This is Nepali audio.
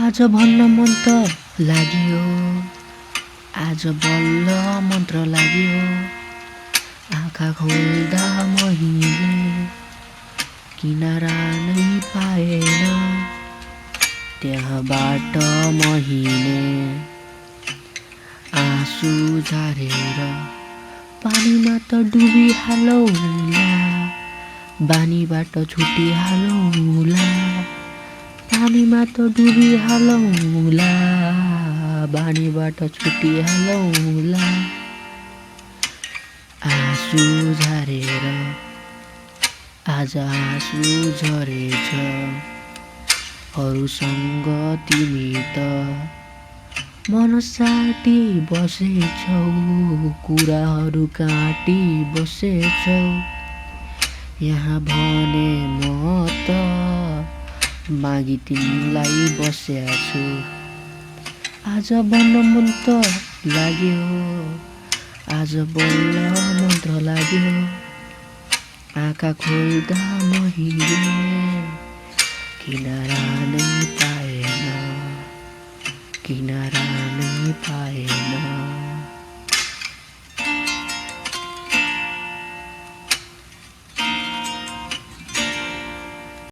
आज भन्न मन त लाग्यो, आज बल्ल मन्त्र लाग्यो। आँखा खोल्दा मैले किनारा नै पाएन, त्यहाँबाट महिने आँसु झारेर पानीमा त डुबिहालौँला, बानीबाट छुटिहालौँला। पानीमा त डुबिहालौँला, बानीबाट छुटिहालौँला। आँसु झारेर आज आँसु झरेछ, अरूसँग तिमी त मन साटी बसेछौ, कुराहरू काटी बसेछौ। यहाँ भने म त मागी तिमीलाई बसेको छु। आज भन्न मन त लाग्यो, आज बल्ल मन्त्र लाग्यो। आँखा खोल्दा मैले किनारा नै पाएन, किनारा